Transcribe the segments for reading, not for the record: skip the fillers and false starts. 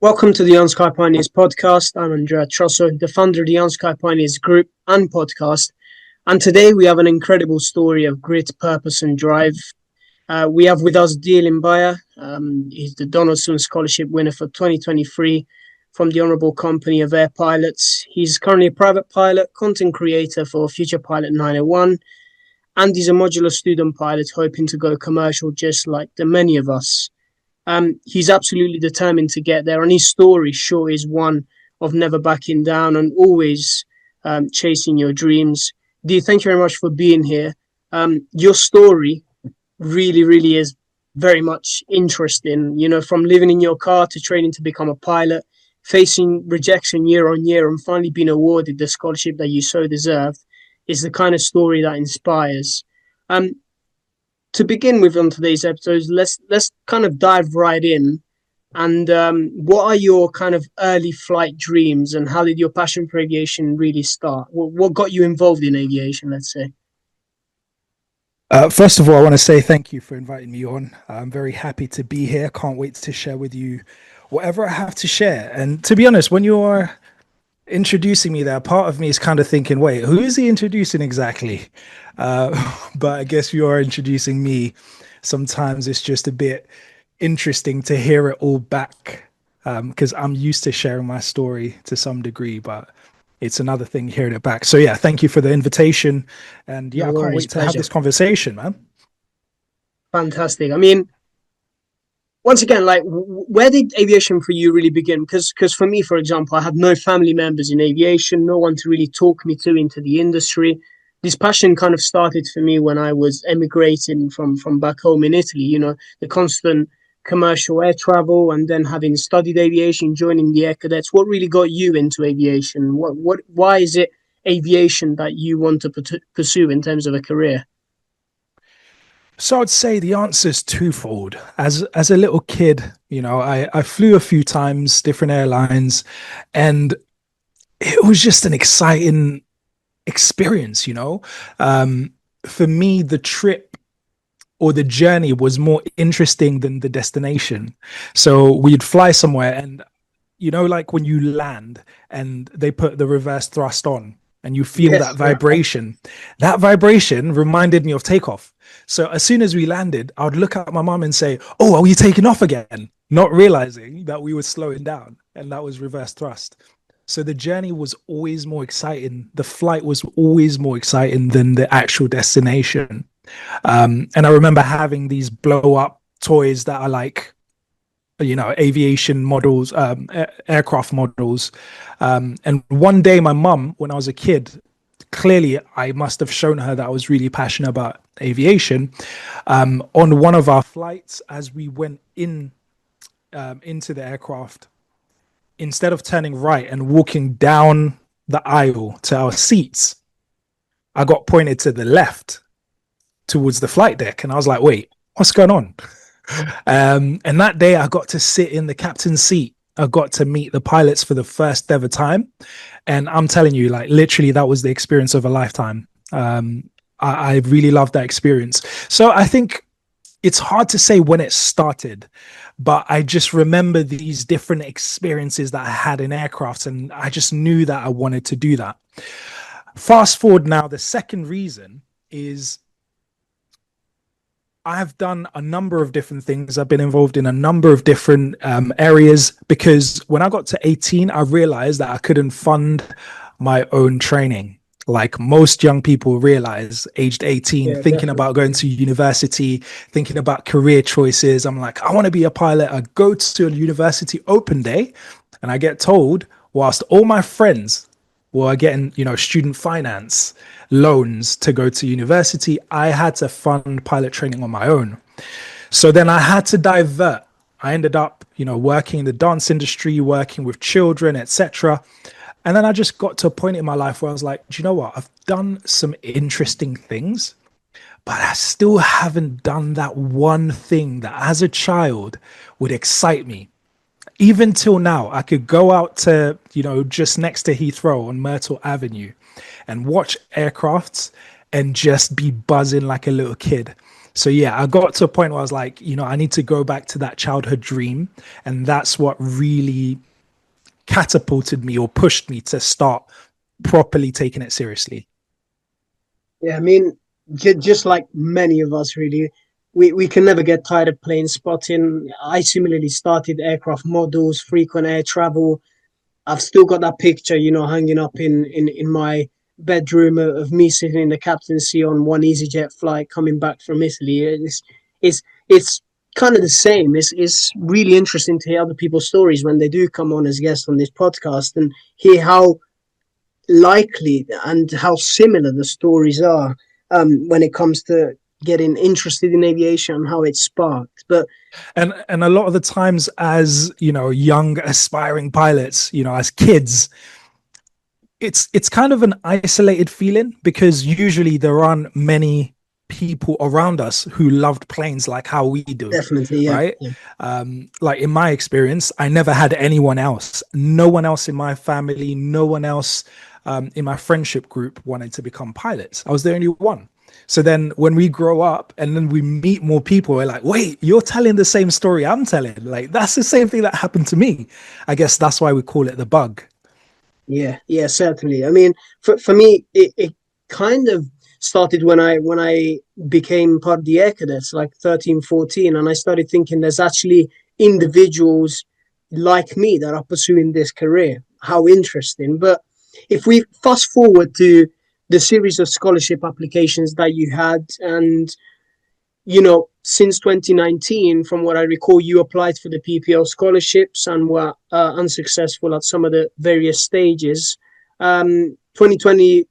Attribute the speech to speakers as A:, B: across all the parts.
A: Welcome to the Sky Pioneers podcast. I'm Andrea Trosso, the founder of the Sky Pioneers group and podcast. And today we have an incredible story of grit, purpose, and drive. We have with us dear Limbaya. He's the Donaldson Scholarship winner for 2023 from the Honourable Company of Air Pilots. He's currently a private pilot, content creator for Future Pilot 901, and he's a modular student pilot hoping to go commercial just like the many of us. He's absolutely determined to get there, and his story sure is one of never backing down and always chasing your dreams. Dee, thank you very much for being here. Your story really is very much interesting, you know, from living in your car to training to become a pilot, facing rejection year on year and finally being awarded the scholarship that you so deserved is the kind of story that inspires. To begin with on today's episode, let's kind of dive right in. And what are your kind of early flight dreams, and how did your passion for aviation really start? What got you involved in aviation, let's say?
B: First of all, I want to say thank you for inviting me on. I'm very happy to be here. Can't wait to share with you whatever I have to share. And to be honest, when you're introducing me there, part of me is kind of thinking, wait, who is he introducing exactly? But I guess you are introducing me. Sometimes it's just a bit interesting to hear it all back, because I'm used to sharing my story to some degree, but it's another thing hearing it back. So yeah, thank you for the invitation. And yeah,
A: No
B: I can't
A: worries,
B: wait to have
A: pleasure.
B: this conversation, man.
A: Fantastic. I mean, once again, like, where did aviation for you really begin? Because for me, for example, I had no family members in aviation, no one to really talk me to into the industry. This passion kind of started for me when I was emigrating from back home in Italy, you know, the constant commercial air travel, and then having studied aviation, joining the Air Cadets. What really got you into aviation? Why is it aviation that you want to pursue in terms of a career?
B: So I'd say the answer is twofold. As a little kid, you know, I flew a few times, different airlines, and it was just an exciting experience, you know. For me, the trip or the journey was more interesting than the destination. So we'd fly somewhere, and you know, like when you land and they put the reverse thrust on and you feel
A: Yes,
B: that vibration, that vibration reminded me of takeoff. So as soon as we landed, I would look at my mom and say, "Oh, are we taking off again?" Not realizing that we were slowing down, and that was reverse thrust. So the journey was always more exciting. The flight was always more exciting than the actual destination. And I remember having these blow up toys that are like, you know, aviation models, aircraft models. And one day, my mum, when I was a kid, clearly I must have shown her that I was really passionate about aviation. On one of our flights, as we went into the aircraft, instead of turning right and walking down the aisle to our seats, I got pointed to the left towards the flight deck. And I was like, wait, what's going on? And that day I got to sit in the captain's seat. I got to meet the pilots for the first ever time. And I'm telling you, like, literally, that was the experience of a lifetime. I really loved that experience. So I think it's hard to say when it started, but I just remember these different experiences that I had in aircrafts, and I just knew that I wanted to do that. Fast forward now, the second reason is I've done a number of different things. I've been involved in a number of different areas, because when I got to 18, I realized that I couldn't fund my own training. Like most young people realize, aged 18,
A: yeah,
B: thinking
A: definitely.
B: about going to university, thinking about career choices. I'm like, I want to be a pilot. I go to a university open day and I get told, whilst all my friends were getting, you know, student finance loans to go to university, I had to fund pilot training on my own. So then I had to divert. I ended up, you know, working in the dance industry, working with children, etc. And then I just got to a point in my life where I was like, do you know what? I've done some interesting things, but I still haven't done that one thing that as a child would excite me. Even till now, I could go out to, you know, just next to Heathrow on Myrtle Avenue and watch aircrafts and just be buzzing like a little kid. So yeah, I got to a point where I was like, I need to go back to that childhood dream, and that's what really catapulted me or pushed me to start properly taking it seriously.
A: Yeah, I mean, just like many of us, really, we can never get tired of plane spotting. I similarly started aircraft models, frequent air travel. I've still got that picture, hanging up in my bedroom of me sitting in the captain's seat on one EasyJet flight coming back from Italy. It's kind of the same. It's really interesting to hear other people's stories when they do come on as guests on this podcast and hear how likely and how similar the stories are when it comes to getting interested in aviation and how it sparked. But
B: And a lot of the times, as young aspiring pilots, as kids, it's kind of an isolated feeling because usually there aren't many people around us who loved planes like how we do,
A: definitely, yeah,
B: right?
A: yeah,
B: Like in my experience, I never had anyone else, no one else in my family, no one else in my friendship group wanted to become pilots. I was the only one. So then when we grow up and then we meet more people, we're like, wait, you're telling the same story I'm telling. Like, that's the same thing that happened to me. I guess that's why we call it the bug.
A: yeah, certainly. I mean, for me, it kind of started when I became part of the air cadets, like 13, 14, and I started thinking there's actually individuals like me that are pursuing this career. How interesting. But if we fast forward to the series of scholarship applications that you had, and since 2019, from what I recall, you applied for the PPL scholarships and were unsuccessful at some of the various stages. 2020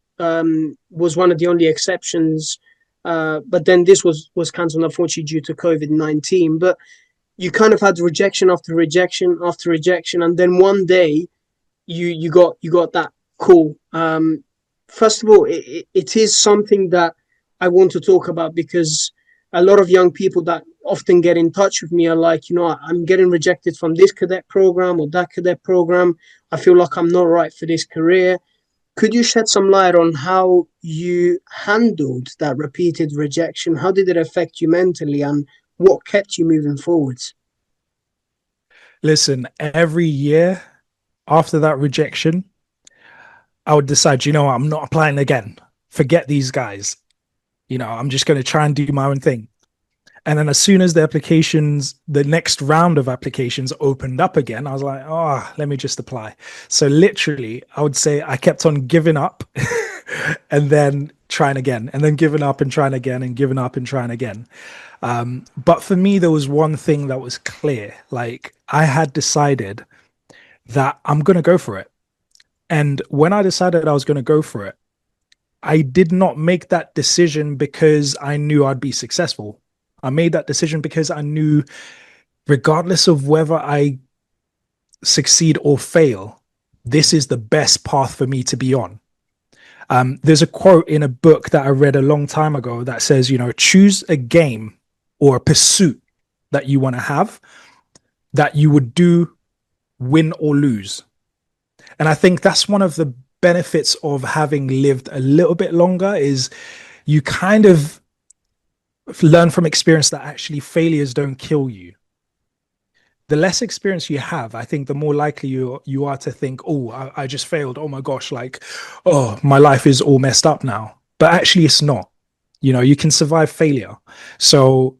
A: was one of the only exceptions, but then this was cancelled, unfortunately, due to COVID-19. But you kind of had rejection after rejection after rejection, and then one day you got that call. First of all, it is something that I want to talk about because a lot of young people that often get in touch with me are like, I'm getting rejected from this cadet program or that cadet program. I feel like I'm not right for this career. Could you shed some light on how you handled that repeated rejection? How did it affect you mentally and what kept you moving forwards?
B: Listen, every year after that rejection, I would decide, what, I'm not applying again. Forget these guys. I'm just going to try and do my own thing. And then as soon as the next round of applications opened up again, I was like, oh, let me just apply. So literally, I would say I kept on giving up and then trying again, and then giving up and trying again, and giving up and trying again. But for me, there was one thing that was clear. Like, I had decided that I'm going to go for it. And when I decided I was going to go for it, I did not make that decision because I knew I'd be successful. I made that decision because I knew, regardless of whether I succeed or fail, this is the best path for me to be on. There's a quote in a book that I read a long time ago that says, choose a game or a pursuit that you want to have that you would do, win or lose. And I think that's one of the benefits of having lived a little bit longer is you kind of learn from experience that actually failures don't kill you. The less experience you have, I think the more likely you are to think, oh, I just failed. Oh my gosh, like, oh, my life is all messed up now. But actually, it's not. You can survive failure. So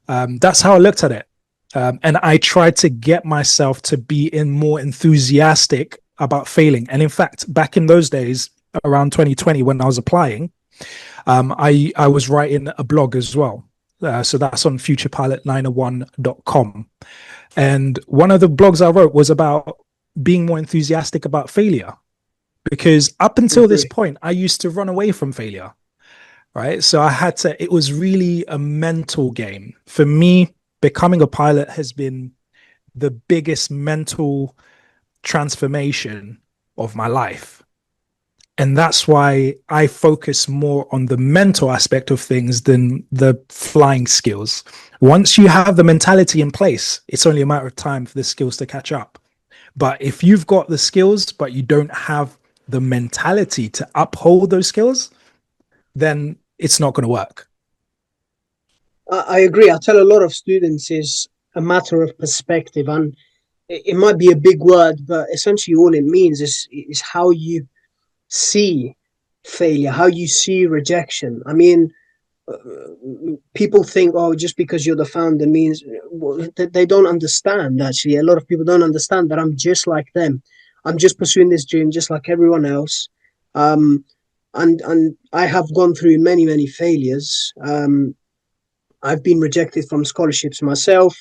B: that's how I looked at it. And I tried to get myself to be more enthusiastic about failing. And in fact, back in those days, around 2020, when I was applying, I was writing a blog as well. So that's on futurepilot901.com. And one of the blogs I wrote was about being more enthusiastic about failure. Because up until this point, I used to run away from failure, right? So it was really a mental game. For me, becoming a pilot has been the biggest mental transformation of my life. And that's why I focus more on the mental aspect of things than the flying skills. Once you have the mentality in place, it's only a matter of time for the skills to catch up. But if you've got the skills, but you don't have the mentality to uphold those skills, then it's not going to work.
A: I agree. I tell a lot of students is a matter of perspective, and it might be a big word, but essentially all it means is how you see failure, how you see rejection. I mean, uh, people think, oh, just because you're the founder means, well, they don't understand. Actually, a lot of people don't understand that I'm just like them. I'm just pursuing this dream just like everyone else. Um, and I have gone through many failures. I've been rejected from scholarships myself.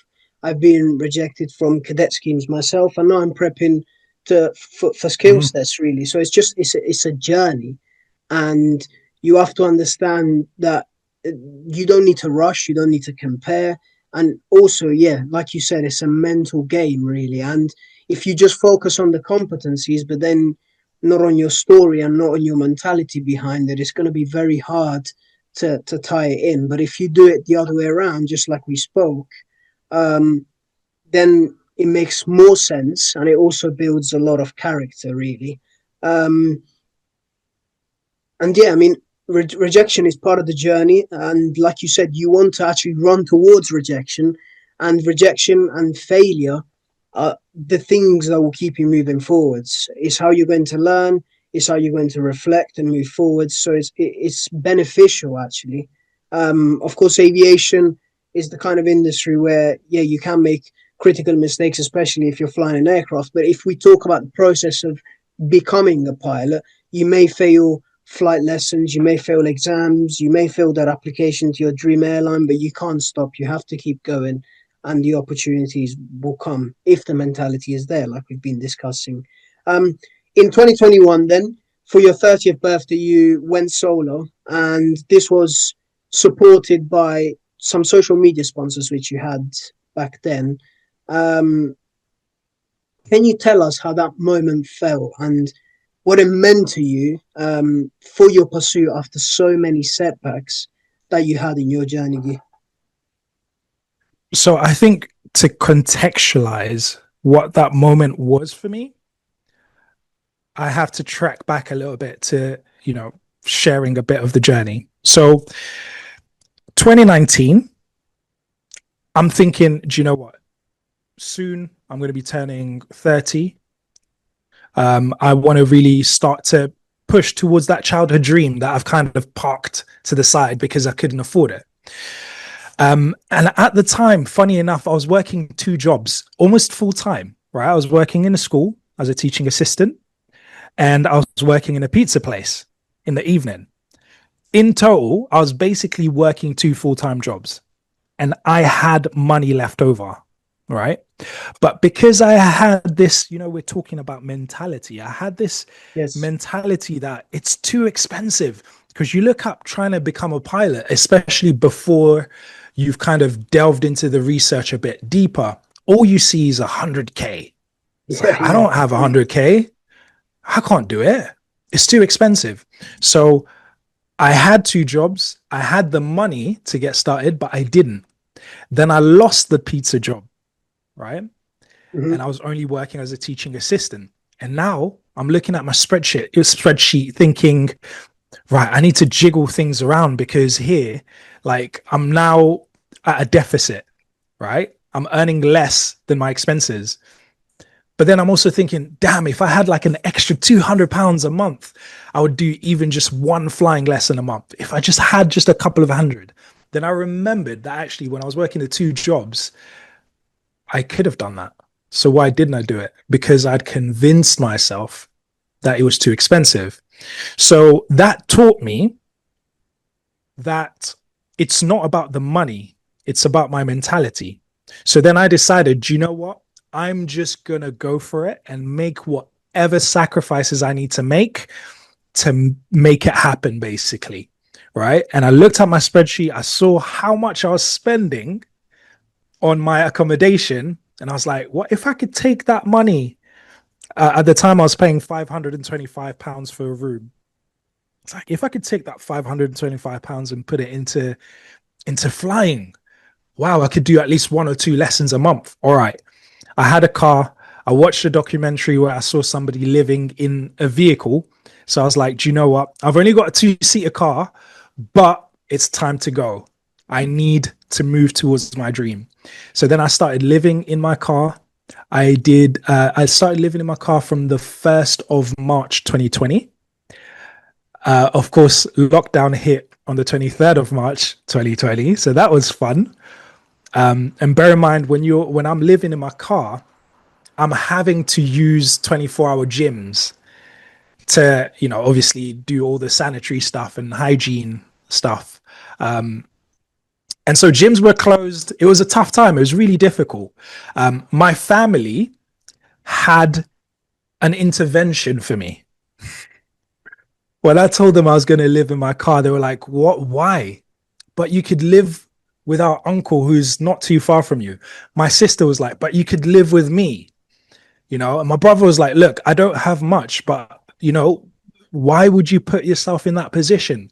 A: I've been rejected from cadet schemes myself, and now I'm prepping for skills
B: Mhm.
A: tests really. So it's a journey, and you have to understand that you don't need to rush, you don't need to compare, and also, yeah, like you said, it's a mental game really. And if you just focus on the competencies, but then not on your story and not on your mentality behind it, it's going to be very hard to tie it in. But if you do it the other way around, just like we spoke, um, then it makes more sense, and it also builds a lot of character, really. Um, and yeah, I mean, rejection is part of the journey, and like you said, you want to actually run towards rejection, and rejection and failure are the things that will keep you moving forwards. It's how you're going to learn, it's how you're going to reflect and move forwards. So it's beneficial actually. Of course, aviation is the kind of industry where, yeah, you can make critical mistakes, especially if you're flying an aircraft. But if we talk about the process of becoming a pilot, you may fail flight lessons, you may fail exams, you may fail that application to your dream airline, but you can't stop. You have to keep going, and the opportunities will come if the mentality is there, like we've been discussing. Um, in 2021, then, for your 30th birthday, you went solo, and this was supported by some social media sponsors which you had back then. Um, can you tell us how that moment felt and what it meant to you for your pursuit after so many setbacks that you had in your journey?
B: So I think to contextualize what that moment was for me, I have to track back a little bit to, sharing a bit of the journey. So 2019, I'm thinking, do you know what? Soon I'm going to be turning 30. I want to really start to push towards that childhood dream that I've kind of parked to the side because I couldn't afford it. And at the time, funny enough, I was working two jobs almost full time, right? I was working in a school as a teaching assistant, and I was working in a pizza place in the evening. In total, I was basically working two full-time jobs, and I had money left over, right? But because I had this, we're talking about mentality. I had this
A: Yes.
B: mentality that it's too expensive, because you look up trying to become a pilot, especially before you've kind of delved into the research a bit deeper, all you see is 100K. It's
A: Yeah,
B: like, I
A: yeah,
B: don't have 100K. I can't do it. It's too expensive. So I had two jobs. I had the money to get started, but I didn't. Then I lost the pizza job, right?
A: mm-hmm.
B: And I was only working as a teaching assistant. And now I'm looking at my spreadsheet thinking, right, I need to jiggle things around because here, like, I'm now at a deficit, right? I'm earning less than my expenses. But then I'm also thinking, damn, if I had like an extra £200 a month, I would do even just one flying lesson a month. If I just had just a couple of hundred, then I remembered that actually when I was working the two jobs, I could have done that. So why didn't I do it? Because I'd convinced myself that it was too expensive. So that taught me that it's not about the money, it's about my mentality. So then I decided, do you know what? I'm just going to go for it and make whatever sacrifices I need to make it happen, basically. Right. And I looked at my spreadsheet, I saw how much I was spending on my accommodation. And I was like, what if I could take that money? At the time, I was paying £525 for a room. It's like, if I could take that £525 and put it into flying, wow, I could do at least one or two lessons a month. All right. I had a car. I watched a documentary where I saw somebody living in a vehicle. So I was like, do you know what? I've only got a two-seater car, but it's time to go. I need to move towards my dream. So then I started living in my car. I started living in my car from the 1st of March 2020. Of course, lockdown hit on the 23rd of March 2020. So that was fun. And bear in mind, when I'm living in my car, I'm having to use 24-hour gyms to, obviously do all the sanitary stuff and hygiene stuff. And so gyms were closed. It was a tough time. It was really difficult. My family had an intervention for me. When I told them I was going to live in my car, they were like, "What? Why? But you could live with our uncle who's not too far from you." My sister was like, "But you could live with me." And my brother was like, "Look, I don't have much, but why would you put yourself in that position?"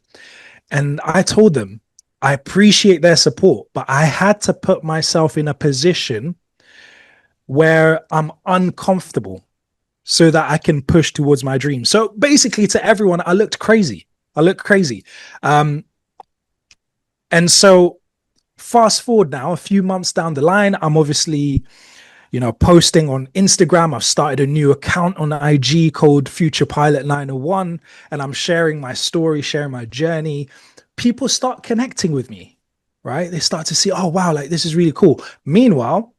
B: And I told them, I appreciate their support, but I had to put myself in a position where I'm uncomfortable so that I can push towards my dream. So basically, to everyone, I looked crazy. And so fast forward now, a few months down the line, I'm obviously posting on Instagram. I've started a new account on IG called Future Pilot 901, and I'm sharing my story, sharing my journey. People start connecting with me, right? They start to see, oh, wow, like this is really cool. Meanwhile,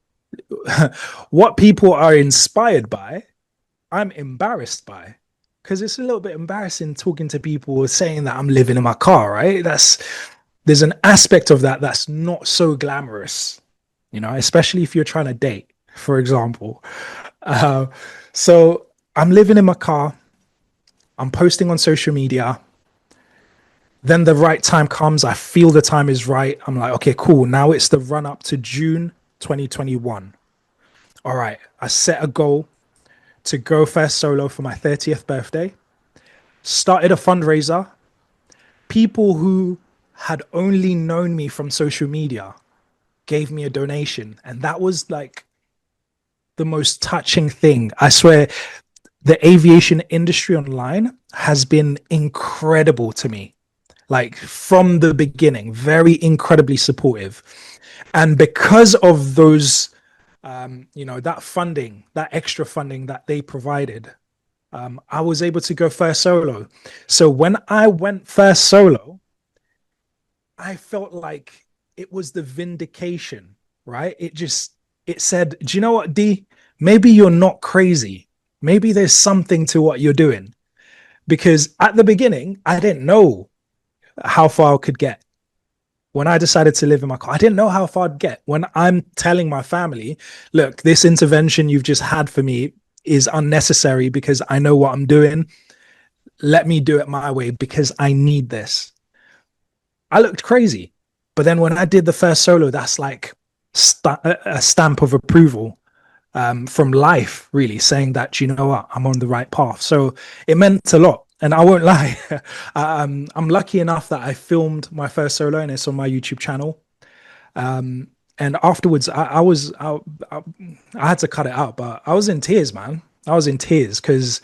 B: what people are inspired by, I'm embarrassed by, because it's a little bit embarrassing talking to people saying that I'm living in my car, right? There's an aspect of that that's not so glamorous, especially if you're trying to date, for example. So I'm living in my car. I'm posting on social media. Then the right time comes. I feel the time is right. I'm like, okay, cool. Now it's the run up to June 2021. All right. I set a goal to go first solo for my 30th birthday. Started a fundraiser. People who had only known me from social media gave me a donation. And that was like the most touching thing. I swear, the aviation industry online has been incredible to me. Like from the beginning, very incredibly supportive. And because of those, that funding, that extra funding that they provided, I was able to go first solo. So when I went first solo, I felt like it was the vindication, right? It said, do you know what, D? Maybe you're not crazy. Maybe there's something to what you're doing. Because at the beginning, I didn't know how far I could get. When I decided to live in my car, I didn't know how far I'd get. When I'm telling my family, look, this intervention you've just had for me is unnecessary because I know what I'm doing. Let me do it my way because I need this. I looked crazy. But then when I did the first solo, that's like a stamp of approval from life, really, saying that, you know what, I'm on the right path. So it meant a lot. And I won't lie, I'm lucky enough that I filmed my first solo and it's on my YouTube channel. And afterwards, I had to cut it out, but I was in tears, man. I was in tears because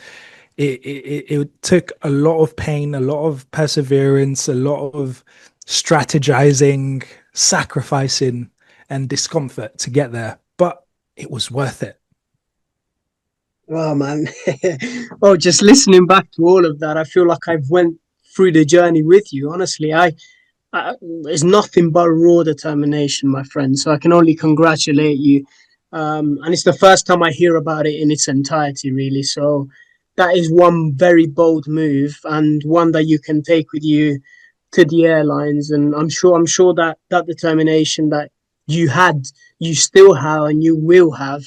B: it took a lot of pain, a lot of perseverance, a lot of strategizing, sacrificing, and discomfort to get there. But it was worth it.
A: Oh man. Oh, just listening back to all of that, I feel like I've went through the journey with you. Honestly, it's nothing but raw determination, my friend. So I can only congratulate you. And it's the first time I hear about it in its entirety, really. So that is one very bold move and one that you can take with you to the airlines. And I'm sure that that determination that you had, you still have, and you will have.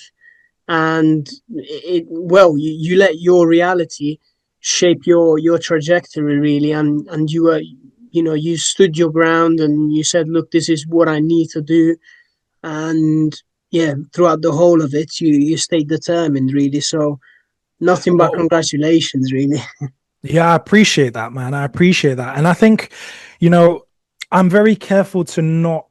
A: And you let your reality shape your trajectory, really. And you were, you stood your ground and you said, look, this is what I need to do. And yeah, throughout the whole of it, you stayed determined, really. So nothing but
B: Well,
A: congratulations, really.
B: yeah, I appreciate that, man. I appreciate that. And I think, you know, I'm very careful to not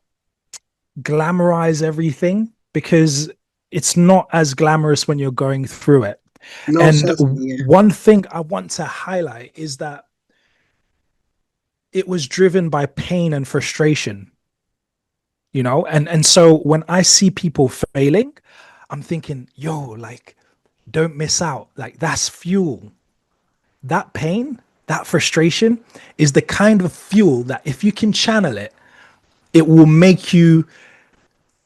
B: glamorize everything because it's not as glamorous when you're going through it.
A: No,
B: And
A: certainly, yeah.
B: one thing I want to highlight is that it was driven by pain and frustration. you know. And so when I see people failing, I'm thinking, yo, like, don't miss out. Like, that's fuel. That pain, that frustration is the kind of fuel that if you can channel it, it will make you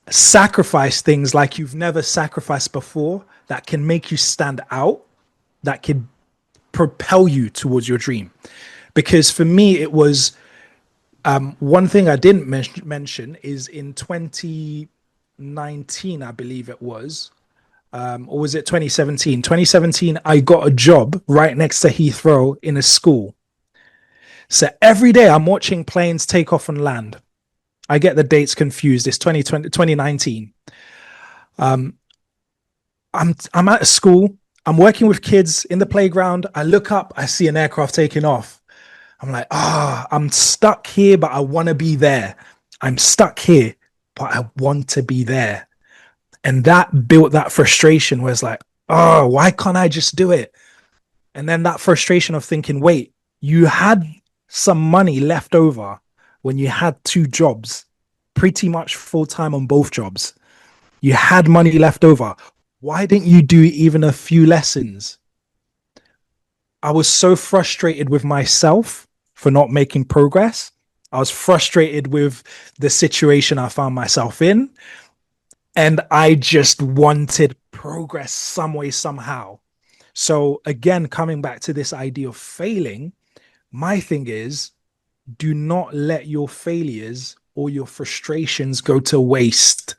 B: sacrifice things like you've never sacrificed before, that can make you stand out, that can propel you towards your dream. Because for me, it was one thing I didn't mention is in 2019, I believe it was, or was it 2017? 2017, I got a job right next to Heathrow in a school. So every day I'm watching planes take off and land. I get the dates confused. It's 2020, 2019. I'm at a school. I'm working with kids in the playground. I look up, I see an aircraft taking off. I'm like, I'm stuck here, but I want to be there. I'm stuck here, but I want to be there. And that built that frustration where it's like, why can't I just do it? And then that frustration of thinking, wait, you had some money left over when you had two jobs, pretty much full time on both jobs. You had money left over. Why didn't you do even a few lessons? I was so frustrated with myself for not making progress. I was frustrated with the situation I found myself in. And I just wanted progress some way, somehow. So again, coming back to this idea of failing, my thing is, do not let your failures or your frustrations go to waste.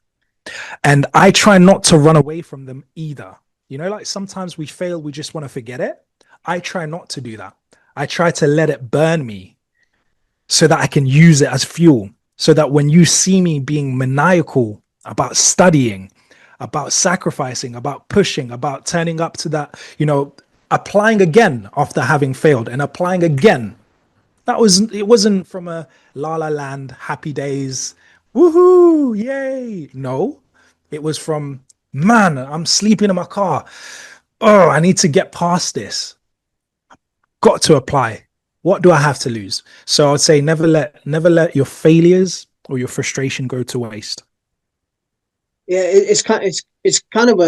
B: And I try not to run away from them either. You know, like sometimes we fail, we just want to forget it. I try not to do that. I try to let it burn me so that I can use it as fuel. So that when you see me being maniacal about studying, about sacrificing, about pushing, about turning up to that, you know, applying again after having failed and applying again. It wasn't from a la la land, happy days, woohoo, yay. No, it was from, man, I'm sleeping in my car. Oh, I need to get past this. Got to apply. What do I have to lose? So I'd say never let your failures or your frustration go to waste.
A: Yeah, it's kind of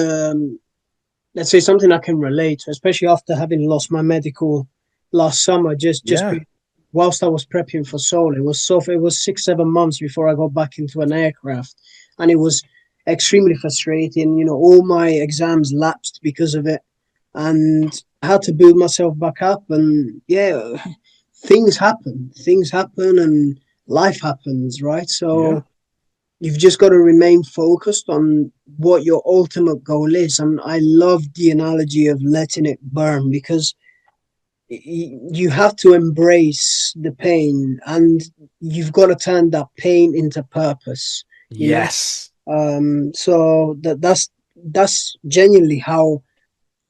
A: let's say something I can relate to, especially after having lost my medical last summer.
B: Yeah.
A: Whilst I was prepping for Seoul, it was 6 7 months before I got back into an aircraft, and it was extremely frustrating. You know, all my exams lapsed because of it, and I had to build myself back up. And yeah, things happen, and life happens, right?
B: Yeah.
A: So you've just got to remain focused on what your ultimate goal is. And I love the analogy of letting it burn, because you have to embrace the pain, and you've got to turn that pain into purpose, you know.
B: Yes.
A: So that's genuinely how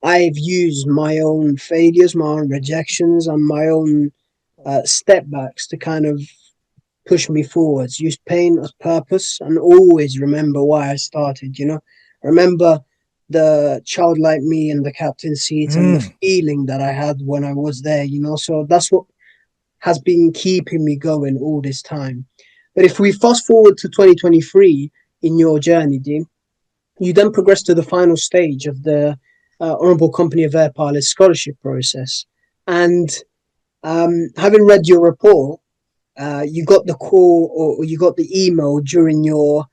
A: I've used my own failures, my own rejections, and my own step backs to kind of push me forwards. Use pain as purpose, and always remember why I started. You know, remember the childlike me in the captain seat and the
B: Mm.
A: feeling that I had when I was there. You know, so that's what has been keeping me going all this time. But if we fast forward to 2023 in your journey, Dean, you then progress to the final stage of the Honourable Company of Air Pilots scholarship process, and having read your report, you got the call, or you got the email during your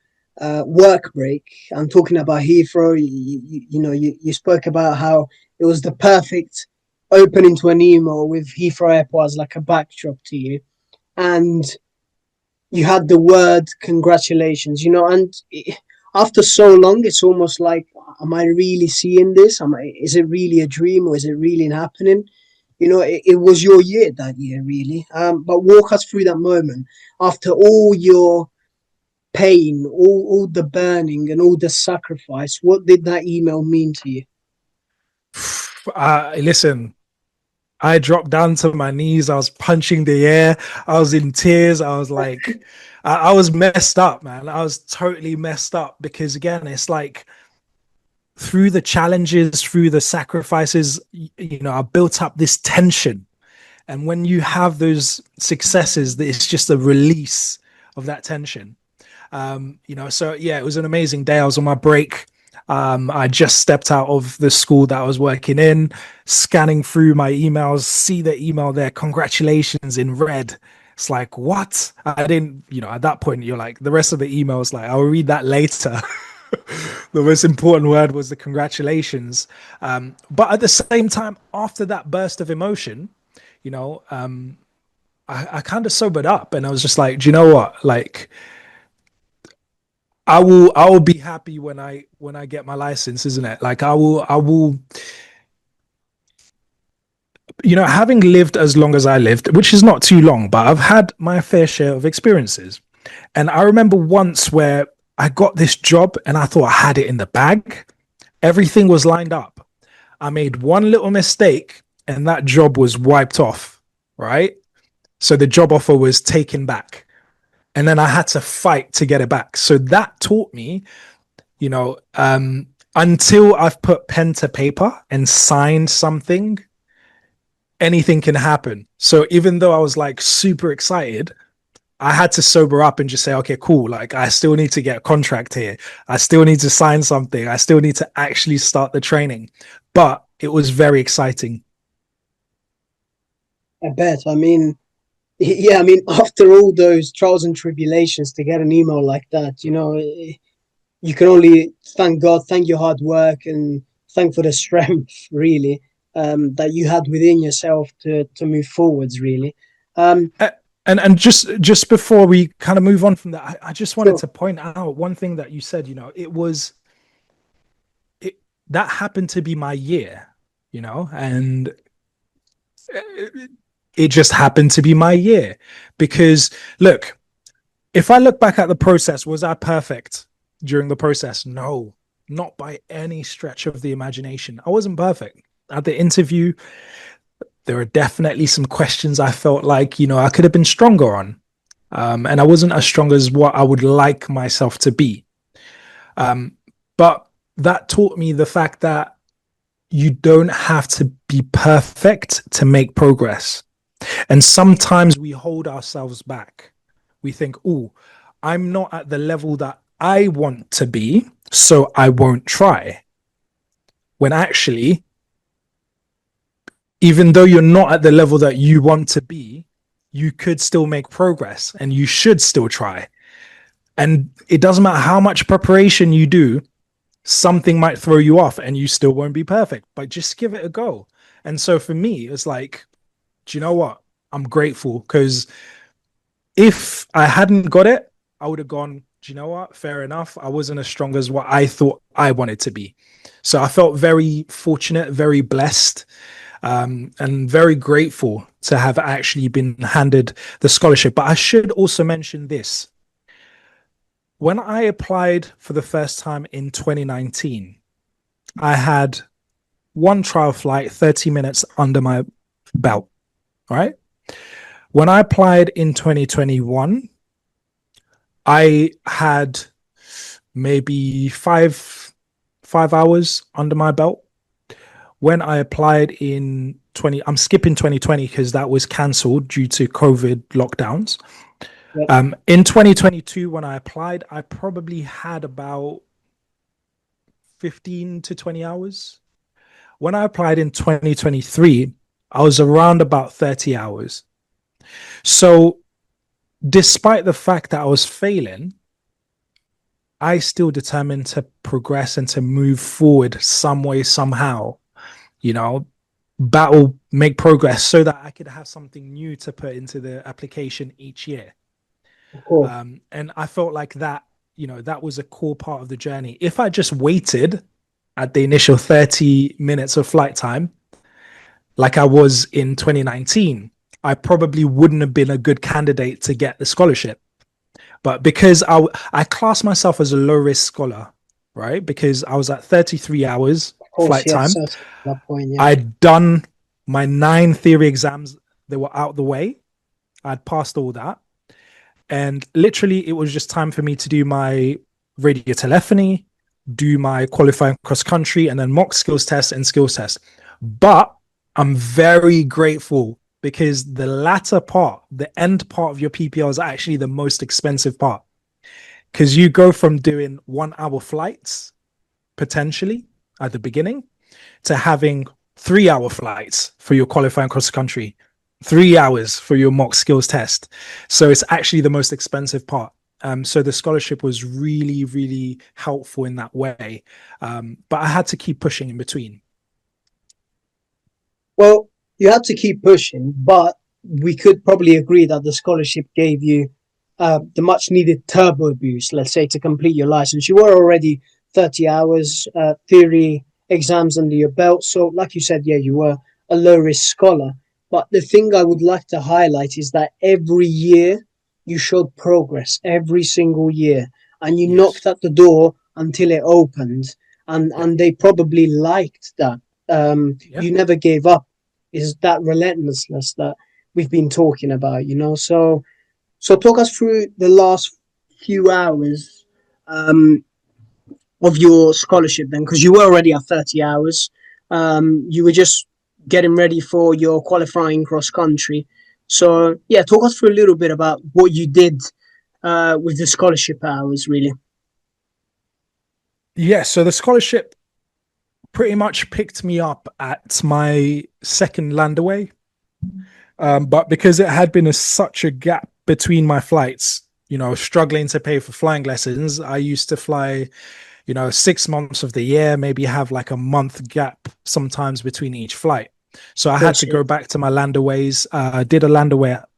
A: work break. I'm talking about Heathrow. You spoke about how it was the perfect opening to an email with Heathrow Airport as like a backdrop to you, and you had the word congratulations. You know, and after so long, it's almost like, am I really seeing this? Is it really a dream, or is it really happening? You know, it was your year that year, really. But walk us through that moment after all your pain, all the burning, and all the sacrifice. What did that email mean to you?
B: Listen, I dropped down to my knees. I was punching the air. I was in tears. I was like, I was messed up, man. I was totally messed up because, again, it's like through the challenges, through the sacrifices, you know, I built up this tension. And when you have those successes, it's just a release of that tension. So yeah, it was an amazing day. I was on my break. I just stepped out of the school that I was working in, scanning through my emails, see the email there, congratulations in red. It's like, what? I didn't, at that point, you're like, the rest of the emails, like, I'll read that later. The most important word was the congratulations. But at the same time, after that burst of emotion, you know, um, I kind of sobered up and I was just like, do you know what? Like, I will be happy when I get my license, isn't it? Like I will having lived as long as I lived, which is not too long, but I've had my fair share of experiences. And I remember once where I got this job and I thought I had it in the bag. Everything was lined up. I made one little mistake and that job was wiped off, right? So the job offer was taken back. And then I had to fight to get it back. So that taught me, you know, until I've put pen to paper and signed something, anything can happen. So even though I was like super excited, I had to sober up and just say, okay, cool. Like, I still need to get a contract here. I still need to sign something. I still need to actually start the training. But it was very exciting.
A: I bet. I mean, yeah, I mean, after all those trials and tribulations to get an email like that, you can only thank God, thank your hard work, and thank for the strength, really, that you had within yourself to move forwards, really. Um,
B: Uh, and just before we kind of move on from that, I just wanted
A: sure.
B: to point out one thing that you said. It that happened to be my year, and it just happened to be my year because look, if I look back at the process, was I perfect during the process? No, not by any stretch of the imagination. I wasn't perfect. At the interview, there are definitely some questions I felt like, I could have been stronger on. And I wasn't as strong as what I would like myself to be. But that taught me the fact that you don't have to be perfect to make progress. And sometimes we hold ourselves back. We think, oh, I'm not at the level that I want to be, so I won't try. When actually, even though you're not at the level that you want to be, you could still make progress and you should still try. And it doesn't matter how much preparation you do, something might throw you off and you still won't be perfect, but just give it a go. And so for me, it's like, do you know what? I'm grateful because if I hadn't got it, I would have gone, do you know what? Fair enough. I wasn't as strong as what I thought I wanted to be. So I felt very fortunate, very blessed, and very grateful to have actually been handed the scholarship. But I should also mention this. When I applied for the first time in 2019, I had one trial flight, 30 minutes under my belt. All right. When I applied in 2021, I had maybe five hours under my belt. When I applied in 20, I'm skipping 2020 because that was cancelled due to COVID lockdowns.
A: Yeah,
B: In 2022, when I applied, I probably had about 15 to 20 hours. When I applied in 2023, I was around about 30 hours. So, despite the fact that I was failing, I still determined to progress and to move forward some way, somehow, you know, battle, make progress so that I could have something new to put into the application each year.
A: of course.
B: And I felt like that, that was a core part of the journey. If I just waited at the initial 30 minutes of flight time, like I was in 2019, I probably wouldn't have been a good candidate to get the scholarship. But because I class myself as a low risk scholar, right? Because I was at 33 hours
A: Of course,
B: flight
A: yes,
B: time.
A: certainly at that point, yeah.
B: I'd done my 9 theory exams, they were out the way. I'd passed all that. And literally, it was just time for me to do my radio telephony, do my qualifying cross country, and then mock skills test and skills test. But I'm very grateful because the latter part, the end part of your PPL is actually the most expensive part. because you go from doing 1 hour flights potentially at the beginning to having 3 hour flights for your qualifying cross country, 3 hours for your mock skills test. So it's actually the most expensive part. So the scholarship was really, really helpful in that way. But I had to keep pushing in between.
A: Well, you had to keep pushing, but we could probably agree that the scholarship gave you the much needed turbo boost, let's say, to complete your license. You were already 30 hours theory exams under your belt. So, like you said, yeah, you were a low risk scholar. But the thing I would like to highlight is that every year you showed progress, every single year, and you
B: Yes.
A: knocked at the door until it opened. And,
B: Yeah.
A: and they probably liked that.
B: Yeah.
A: You never gave up. Is that relentlessness that we've been talking about, you know? So talk us through the last few hours of your scholarship then, because you were already at 30 hours. You were just getting ready for your qualifying cross country. So yeah, talk us through a little bit about what you did with the scholarship hours, really.
B: Yeah. So the scholarship pretty much picked me up at my second landaway. But because it had been such a gap between my flights, struggling to pay for flying lessons, I used to fly, 6 months of the year, maybe have like a month gap sometimes between each flight. So I
A: Of
B: had
A: course,
B: to
A: yeah.
B: go back to my landaways. I did a landaway at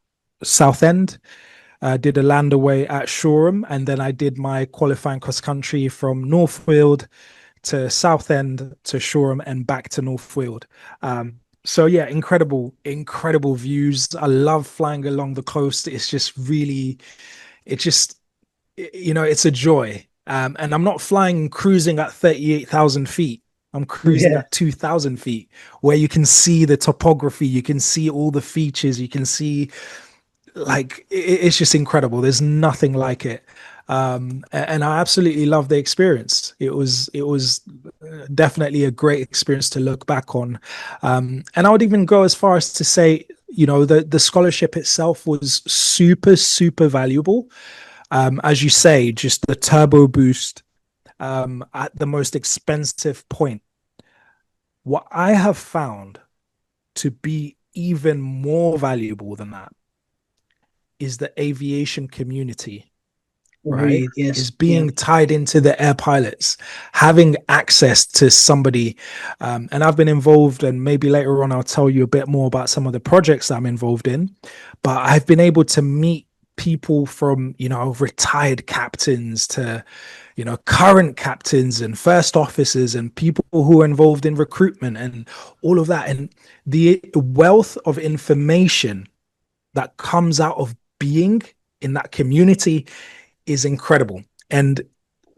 B: Southend, did a landaway at Shoreham, and then I did my qualifying cross country from Northfield to Southend to Shoreham and back to Northfield. So yeah, incredible views. I love flying along the coast. It's just really, it just, it's a joy. And I'm not flying cruising at 38,000 feet. I'm cruising
A: Yeah,
B: at 2,000 feet, where you can see the topography, you can see all the features, you can see, like, it's just incredible. There's nothing like it. And I absolutely love the experience. It was definitely a great experience to look back on. And I would even go as far as to say, the scholarship itself was super, super valuable. As you say, just the turbo boost at the most expensive point. What I have found to be even more valuable than that is the aviation community, right?
A: agreed. Yes,
B: Is
A: yeah.
B: being tied into the air pilots, having access to somebody. And I've been involved, and maybe later on I'll tell you a bit more about some of the projects that I'm involved in. But I've been able to meet people from, retired captains to, current captains and first officers and people who are involved in recruitment and all of that. And the wealth of information that comes out of being in that community is incredible, and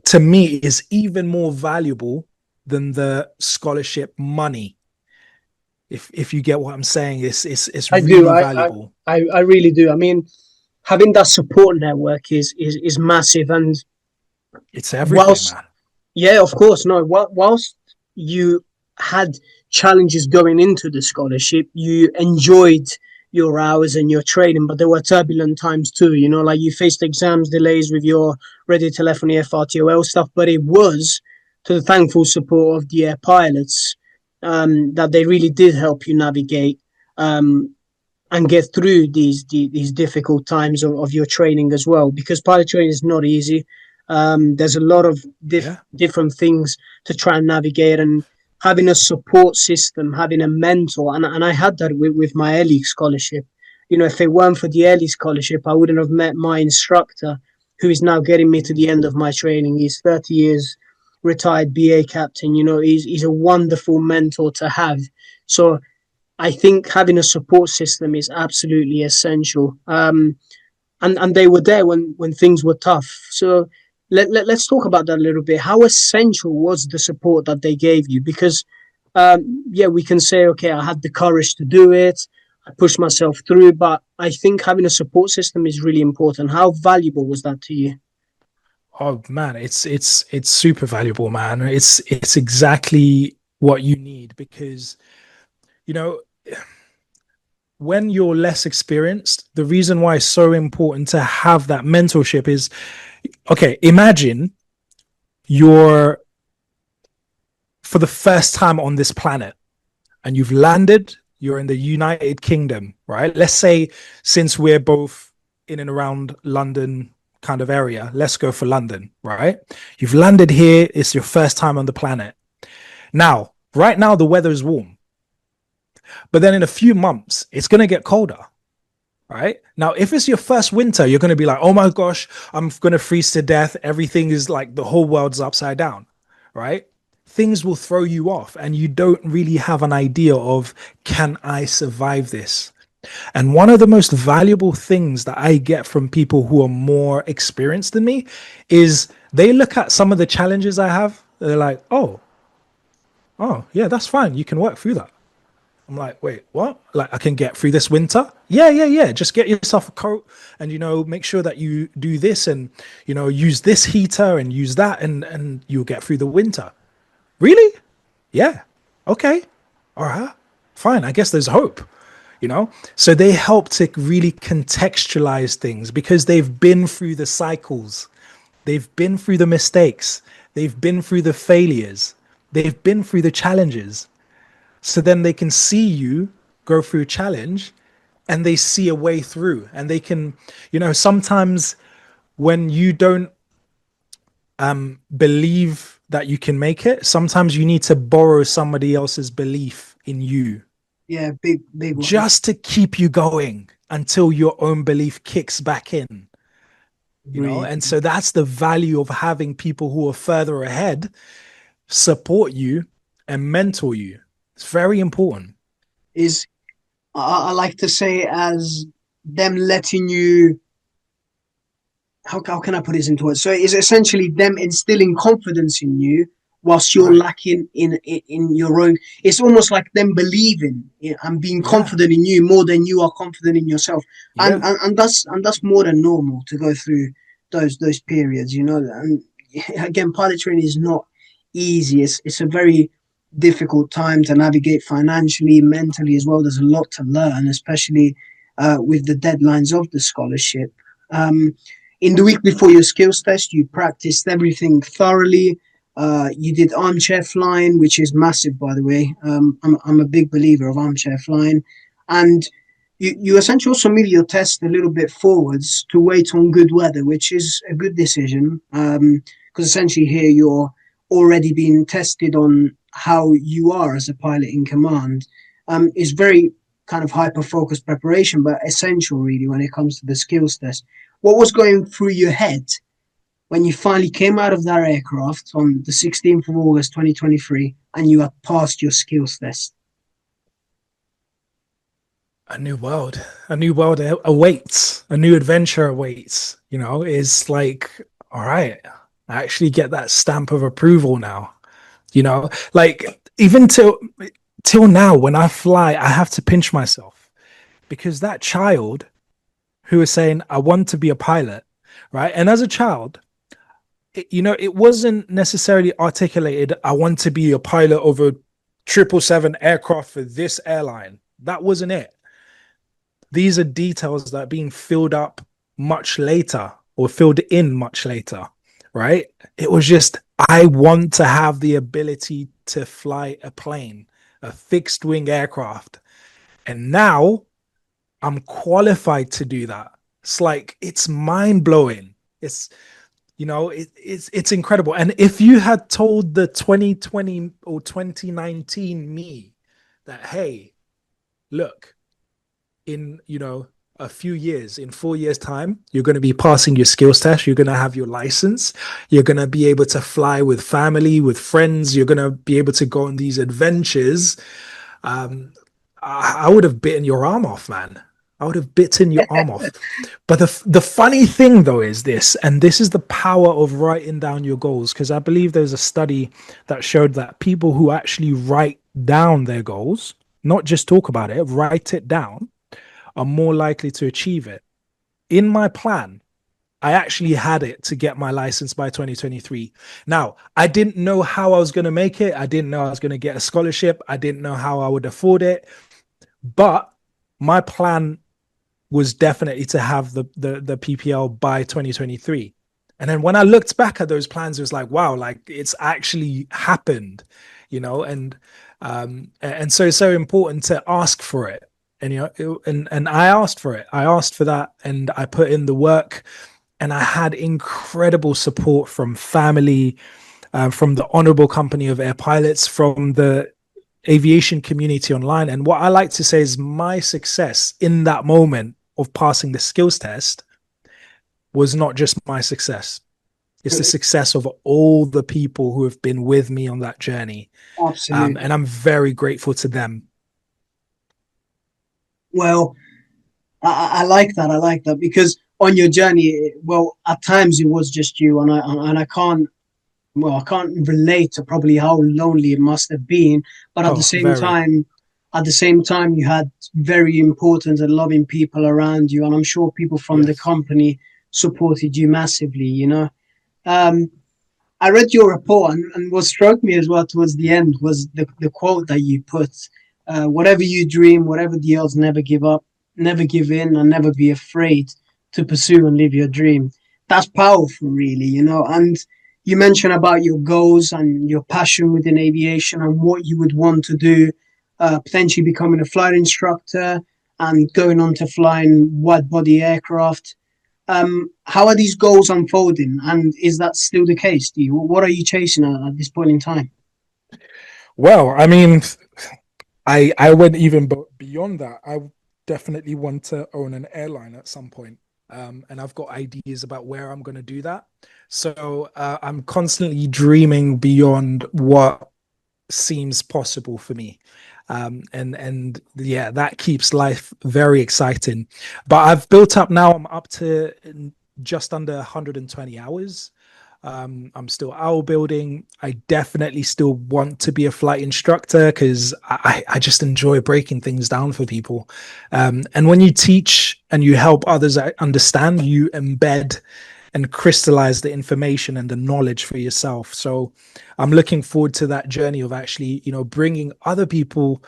B: to me is even more valuable than the scholarship money. If you get what I'm saying, it's
A: I do.
B: really valuable.
A: I really do. I mean, having that support network is massive. And
B: It's everything,
A: whilst
B: man.
A: yeah, of course. No, whilst you had challenges going into the scholarship, you enjoyed your hours and your training, but there were turbulent times too. You know, like you faced exams delays with your radio telephony FRTOL stuff, but it was to the thankful support of the air pilots that they really did help you navigate um, and get through these difficult times of your training as well. Because pilot training is not easy. There's a lot of
B: Yeah.
A: different things to try and navigate, and having a support system, having a mentor, and I had that with my Air League scholarship. You know, if it weren't for the Air League scholarship, I wouldn't have met my instructor, who is now getting me to the end of my training. He's 30 years retired BA captain. You know, he's a wonderful mentor to have. So I think having a support system is absolutely essential. And they were there when things were tough. So let's talk about that a little bit. How essential was the support that they gave you? Because yeah, we can say, okay, I had the courage to do it. I pushed myself through, but I think having a support system is really important. How valuable was that to you?
B: Oh man, it's super valuable, man. It's exactly what you need, because you know when you're less experienced, the reason why it's so important to have that mentorship is Okay, imagine you're for the first time on this planet and you've landed, you're in the United Kingdom, right? Let's say since we're both in and around London kind of area, let's go for London, right? You've landed here, it's your first time on the planet. Now, right now, the weather is warm, but then in a few months, it's going to get colder. Right now, if it's your first winter, you're going to be like, oh my gosh, I'm going to freeze to death. Everything is like the whole world's upside down. Right. Things will throw you off and you don't really have an idea of, can I survive this? And one of the most valuable things that I get from people who are more experienced than me is they look at some of the challenges I have. They're like, oh, yeah, that's fine. You can work through that. I'm like, wait, what? Like, I can get through this winter? Yeah. Just get yourself a coat and, make sure that you do this and, use this heater and use that and you'll get through the winter. Really? Yeah. Okay. All right. Fine. I guess there's hope. So they help to really contextualize things because they've been through the cycles, they've been through the mistakes, they've been through the failures, they've been through the challenges. So then they can see you go through a challenge and they see a way through and they can, sometimes when you don't believe that you can make it, sometimes you need to borrow somebody else's belief in you.
A: Yeah, big one.
B: Just to keep you going until your own belief kicks back in. And so that's the value of having people who are further ahead support you and mentor you. It's very important.
A: Is I like to say as them letting you, how can I put this into words? So it's essentially them instilling confidence in you whilst you're
B: Right.
A: lacking in your own. It's almost like them believing and being
B: Yeah.
A: confident in you more than you are confident in yourself. And
B: Yeah.
A: that's more than normal to go through those periods, And again, pilot training is not easy. It's a very difficult time to navigate financially, mentally as well. There's a lot to learn, especially with the deadlines of the scholarship. In the week before your skills test, you practiced everything thoroughly. You did armchair flying, which is massive, by the way. I'm a big believer of armchair flying. And you essentially also move your test a little bit forwards to wait on good weather, which is a good decision. Because essentially here you're already being tested on how you are as a pilot in command. Is very kind of hyper focused preparation, but essential really when it comes to the skills test. What was going through your head when you finally came out of that aircraft on the 16th of August 2023 and you had passed your skills test?
B: A new world awaits, a new adventure awaits. Is like, all right, I actually get that stamp of approval now. Like even till now, when I fly, I have to pinch myself because that child who is saying, I want to be a pilot, right? And as a child, it wasn't necessarily articulated, I want to be a pilot of a 777 aircraft for this airline. That wasn't it. These are details that are being filled up much later or filled in much later, right? It was just, I want to have the ability to fly a plane, a fixed wing aircraft. And now I'm qualified to do that. It's like, it's mind blowing. It's incredible. And if you had told the 2020 or 2019 me that, hey, look, in a few years, in 4 years time, you're going to be passing your skills test, you're going to have your license, you're going to be able to fly with family, with friends, you're going to be able to go on these adventures. I would have bitten your arm off, man. I would have bitten your arm off. But the funny thing though is this, and this is the power of writing down your goals, because I believe there's a study that showed that people who actually write down their goals, not just talk about it, write it down, are more likely to achieve it. In my plan, I actually had it to get my license by 2023. Now, I didn't know how I was going to make it. I didn't know I was going to get a scholarship. I didn't know how I would afford it. But my plan was definitely to have the PPL by 2023. And then when I looked back at those plans, it was like, wow, like it's actually happened, and so it's so important to ask for it. And and I asked for it. I asked for that, and I put in the work, and I had incredible support from family, from the Honorable Company of Air Pilots, from the aviation community online. And what I like to say is my success in that moment of passing the skills test was not just my success. It's the success of all the people who have been with me on that journey.
A: Absolutely.
B: And I'm very grateful to them.
A: Well, I like that. I like that because on your journey, well, at times it was just you, and I can't. Well, I can't relate to probably how lonely it must have been, but
B: Oh, very.
A: at the same time, you had very important and loving people around you, and I'm sure people from the
B: Yes.
A: company supported you massively. Um, I read your report, and what struck me as well towards the end was the quote that you put: "Whatever you dream, whatever the odds, never give up, never give in, and never be afraid to pursue and live your dream." That's powerful, really, And you mentioned about your goals and your passion within aviation and what you would want to do, potentially becoming a flight instructor and going on to flying wide body aircraft. How are these goals unfolding, and is that still the case? What are you chasing at this point in time?
B: Well, I mean, I went even beyond that. I definitely want to own an airline at some point. And I've got ideas about where I'm going to do that. So I'm constantly dreaming beyond what seems possible for me. And yeah, that keeps life very exciting. But I've built up now, I'm up to just under 120 hours. I'm still owl building. I definitely still want to be a flight instructor because I just enjoy breaking things down for people. And when you teach and you help others understand, you embed and crystallize the information and the knowledge for yourself. So I'm looking forward to that journey of actually, bringing other people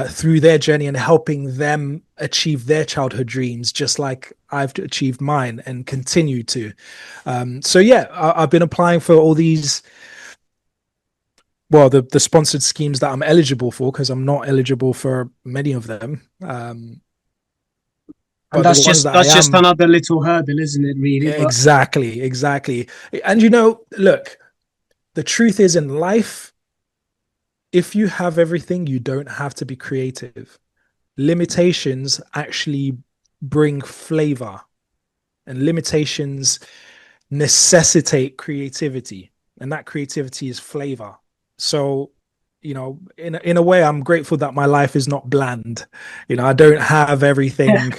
B: through their journey and helping them achieve their childhood dreams, just like I've achieved mine and continue to. So yeah, I've been applying for all these, well, the sponsored schemes that I'm eligible for, because I'm not eligible for many of them.
A: And
B: But the ones that I
A: that's just
B: am,
A: another little hurdle, isn't it? Really, but
B: exactly. And look, the truth is in life, if you have everything, you don't have to be creative. Limitations actually bring flavor, and limitations necessitate creativity, and that creativity is flavor. So, in a way, I'm grateful that my life is not bland. I don't have everything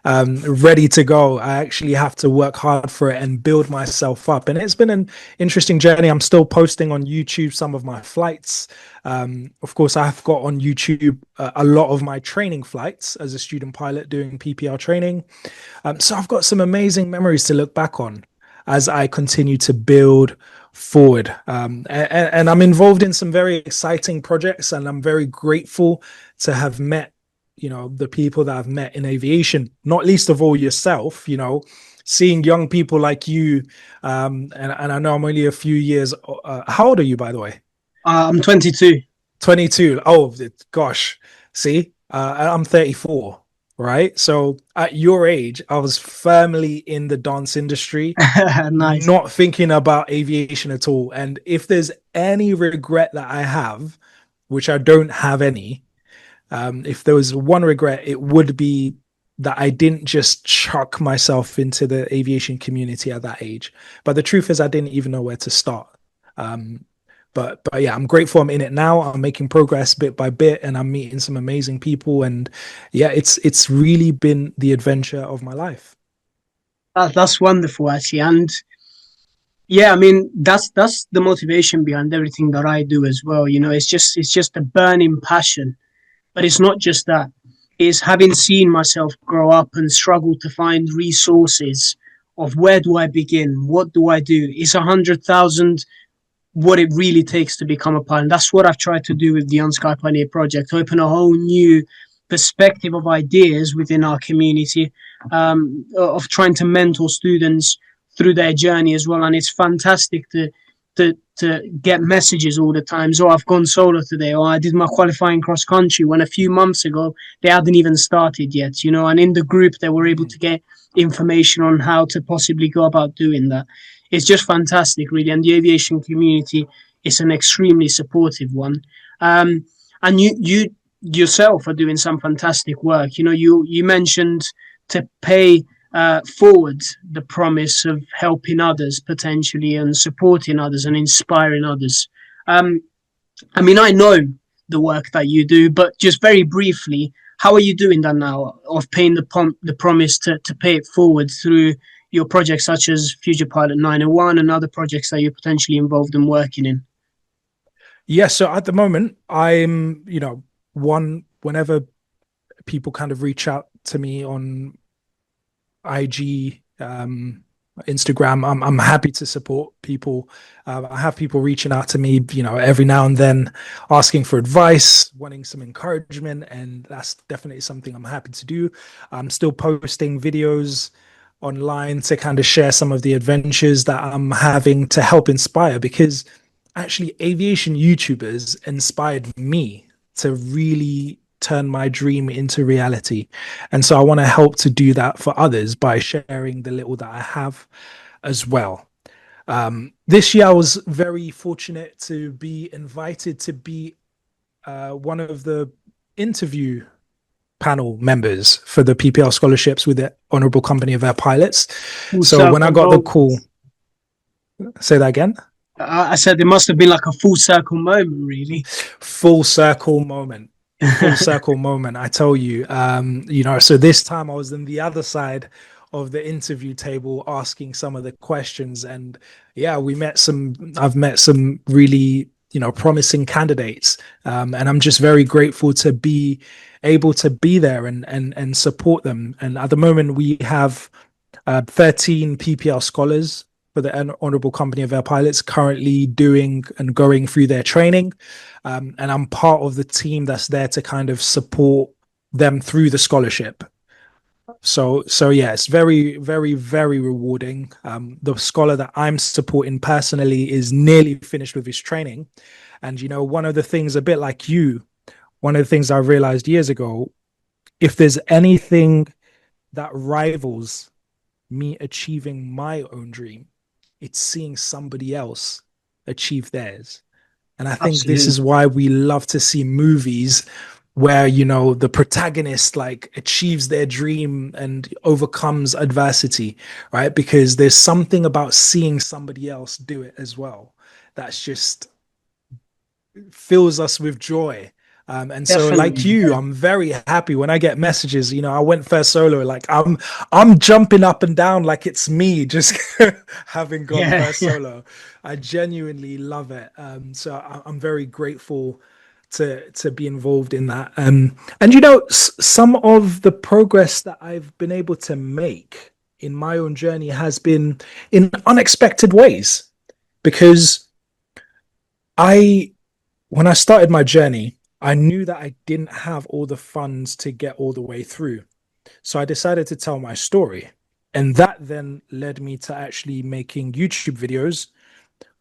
B: ready to go. I actually have to work hard for it and build myself up. And it's been an interesting journey. I'm still posting on YouTube some of my flights. Of course, I've got on YouTube a lot of my training flights as a student pilot doing PPL training. So I've got some amazing memories to look back on as I continue to build forward. And I'm involved in some very exciting projects, and I'm very grateful to have met, the people that I've met in aviation, not least of all yourself, seeing young people like you. And I know I'm only a few years. How old are you, by the way?
A: I'm 22.
B: 22. Oh, gosh. See, I'm 34. Right. So at your age, I was firmly in the dance industry,
A: Nice.
B: not thinking about aviation at all. And if there's any regret that I have, which I don't have any, if there was one regret, it would be that I didn't just chuck myself into the aviation community at that age. But the truth is, I didn't even know where to start. Um, but yeah, I'm grateful I'm in it now. I'm making progress bit by bit, and I'm meeting some amazing people. And yeah, it's really been the adventure of my life.
A: That's wonderful, actually, and yeah, I mean that's the motivation behind everything that I do as well. It's just a burning passion, but it's not just that. It's having seen myself grow up and struggle to find resources of where do I begin, what do I do? It's 100,000 what it really takes to become a pilot. That's what I've tried to do with the Unsky Pioneer Project, open a whole new perspective of ideas within our community, of trying to mentor students through their journey as well. And it's fantastic to get messages all the time. So I've gone solo today, or I did my qualifying cross country, when a few months ago they hadn't even started yet, you know. And in the group, they were able to get information on how to possibly go about doing that. It's just fantastic, really. And the aviation community is an extremely supportive one. And you yourself are doing some fantastic work. You know, you mentioned to pay forward the promise of helping others potentially, and supporting others and inspiring others. Um, I mean, I know the work that you do, but just very briefly, how are you doing that now, of paying the promise to pay it forward through your projects such as Future Pilot 901 and other projects that you're potentially involved in working in?
B: Yeah, so at the moment, I'm, whenever people kind of reach out to me on IG, Instagram, I'm happy to support people. I have people reaching out to me, every now and then, asking for advice, wanting some encouragement, and that's definitely something I'm happy to do. I'm still posting videos online to kind of share some of the adventures that I'm having to help inspire, because actually aviation YouTubers inspired me to really turn my dream into reality. And so I want to help to do that for others by sharing the little that I have as well. This year, I was very fortunate to be invited to be one of the interview panel members for the PPL scholarships with the Honorable Company of Air Pilots.
A: Full
B: So when I
A: circle
B: got the
A: moment.
B: call, say that again.
A: I said it must have been like a full circle moment, really.
B: Full circle moment. Full circle moment. I tell you, so this time I was on the other side of the interview table asking some of the questions, and yeah, I've met some really, promising candidates. And I'm just very grateful to be able to be there and support them. And at the moment we have 13 PPL scholars for the Honorable Company of Air Pilots currently doing and going through their training. And I'm part of the team that's there to kind of support them through the scholarship. So yeah, it's very, very, very rewarding. The scholar that I'm supporting personally is nearly finished with his training. And, one of the things, a bit like you, one of the things I realized years ago, if there's anything that rivals me achieving my own dream, it's seeing somebody else achieve theirs. And I think this
A: Absolutely.
B: is why we love to see movies where, the protagonist like achieves their dream and overcomes adversity, right? Because there's something about seeing somebody else do it as well that's just fills us with joy. And so, like
A: Definitely.
B: you, I'm very happy when I get messages. I went first solo. Like I'm jumping up and down like it's me just having gone
A: Yeah.
B: first
A: Yeah.
B: solo. I genuinely love it. So I'm very grateful to be involved in that. And some of the progress that I've been able to make in my own journey has been in unexpected ways, because I when I started my journey, I knew that I didn't have all the funds to get all the way through. So I decided to tell my story. And that then led me to actually making YouTube videos,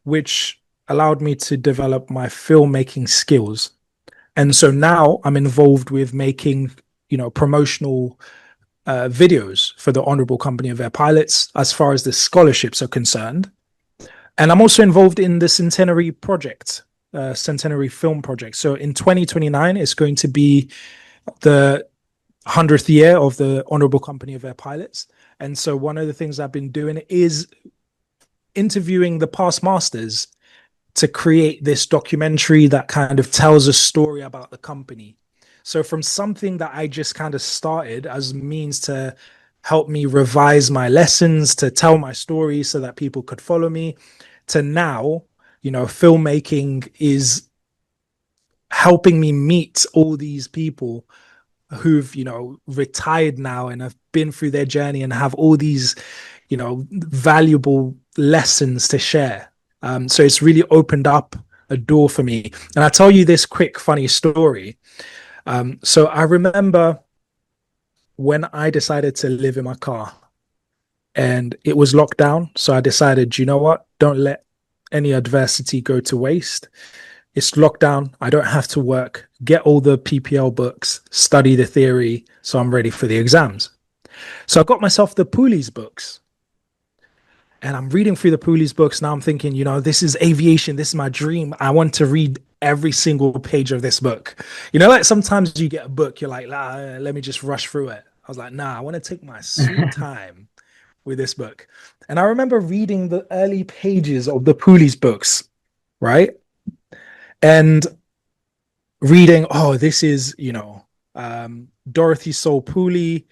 B: which allowed me to develop my filmmaking skills. And so now I'm involved with making, promotional videos for the Honorable Company of Air Pilots as far as the scholarships are concerned. And I'm also involved in the Centenary Project, Centenary Film Project. So in 2029, it's going to be the 100th year of the Honorable Company of Air Pilots. And so one of the things I've been doing is interviewing the past masters to create this documentary that kind of tells a story about the company. So from something that I just kind of started as means to help me revise my lessons, to tell my story so that people could follow me, to now, filmmaking is helping me meet all these people who've, retired now and have been through their journey and have all these, valuable lessons to share. So it's really opened up a door for me. And I'll tell you this quick, funny story. So I remember when I decided to live in my car, and it was locked down. So I decided, you know what? Don't let any adversity go to waste. It's locked down. I don't have to work, get all the PPL books, study the theory, so I'm ready for the exams. So I got myself the Pooley's books, and I'm reading through the Pooley's books. Now I'm thinking, this is aviation. This is my dream. I want to read every single page of this book. Like sometimes you get a book, you're like, let me just rush through it. I was like, nah, I want to take my sweet time with this book. And I remember reading the early pages of the Pooley's books, right? And reading, this is, Dorothy Soul Pooley.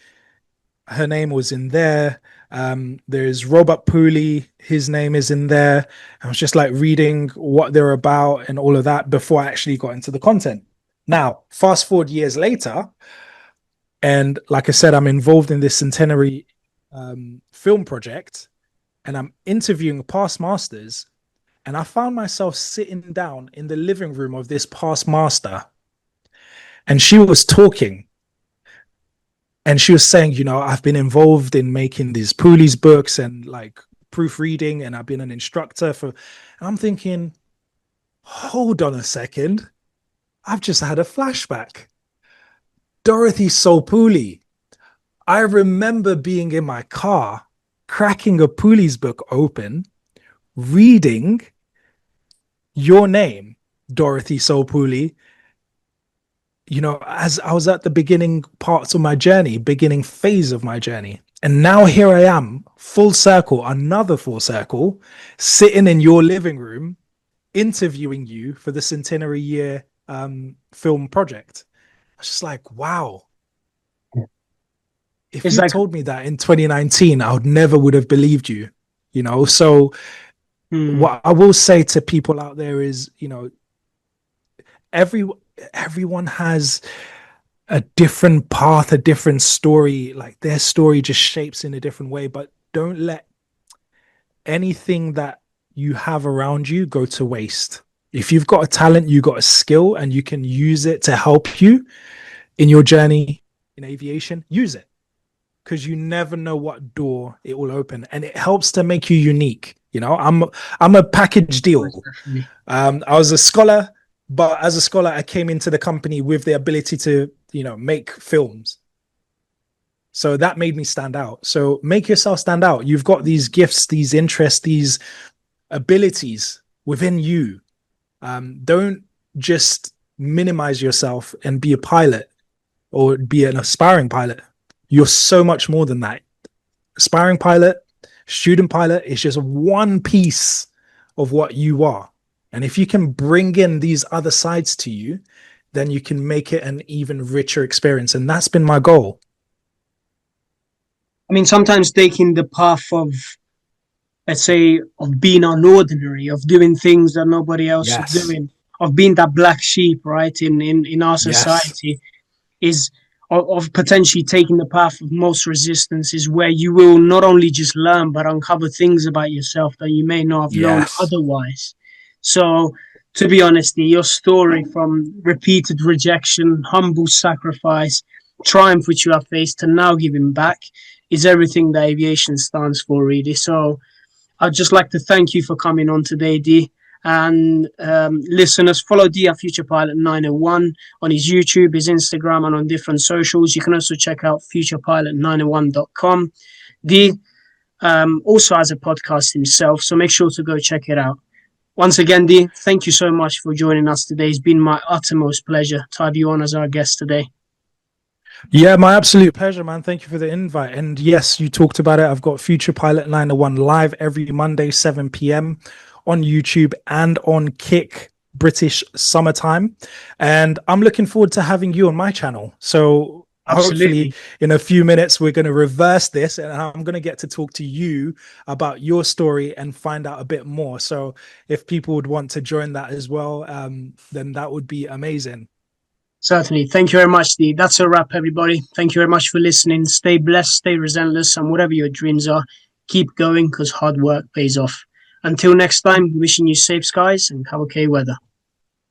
B: Her name was in there. There's Robert Pooley. His name is in there. I was just like reading what they're about and all of that before I actually got into the content. Now, fast forward years later, and like I said, I'm involved in this centenary film project, and I'm interviewing past masters, and I found myself sitting down in the living room of this past master, and she was talking, and she was saying, I've been involved in making these Pooley's books and like proofreading, and I've been an instructor and I'm thinking, hold on a second, I've just had a flashback. Dorothy Soul Pooley. I remember being in my car, cracking a Pooley's book open, reading your name, Dorothy Soul Pooley, as I was at the beginning parts of my journey, beginning phase of my journey. And now here I am, full circle, another full circle, sitting in your living room, interviewing you for the centenary year film project. I was just like, wow. If you told me that in 2019, I would have believed you, So what I will say to people out there is, everyone has a different path, a different story. Like their story just shapes in a different way, but don't let anything that you have around you go to waste. If you've got a talent, you got a skill, and you can use it to help you in your journey in aviation, use it. Because you never know what door it will open, and it helps to make you unique. I'm a package deal. I was a scholar, but as a scholar, I came into the company with the ability to, make films. So that made me stand out. So make yourself stand out. You've got these gifts, these interests, these abilities within you. Don't just minimize yourself and be a pilot or be an aspiring pilot. You're so much more than that. Aspiring pilot, student pilot is just one piece of what you are. And if you can bring in these other sides to you, then you can make it an even richer experience. And that's been my goal.
A: I mean, sometimes taking the path of, let's say, of being unordinary, of doing things that nobody else is doing, of being that black sheep, right, in our society, is of potentially taking the path of most resistance, is where you will not only just learn, but uncover things about yourself that you may not have known otherwise. So, to be honest, your story from repeated rejection, humble sacrifice, triumph which you have faced, to now giving back is everything that aviation stands for, really. So I'd just like to thank you for coming on today, D. And listeners, follow D at Future Pilot 901 on his YouTube, his Instagram, and on different socials. You can also check out futurepilot901.com. D also has a podcast himself, so make sure to go check it out. Once again, D, thank you so much for joining us today. It's been my uttermost pleasure to have you on as our guest today.
B: Yeah, my absolute pleasure, man. Thank you for the invite. And yes, you talked about it. I've got Future Pilot 901 live every Monday, 7 p.m. on YouTube and on Kick British Summertime. And I'm looking forward to having you on my channel. So hopefully in a few minutes, we're going to reverse this and I'm going to get to talk to you about your story and find out a bit more. So if people would want to join that as well, then that would be amazing.
A: Certainly. Thank you very much, D. That's a wrap, everybody. Thank you very much for listening. Stay blessed, stay relentless, and whatever your dreams are, keep going because hard work pays off. Until next time, wishing you safe skies and have okay weather.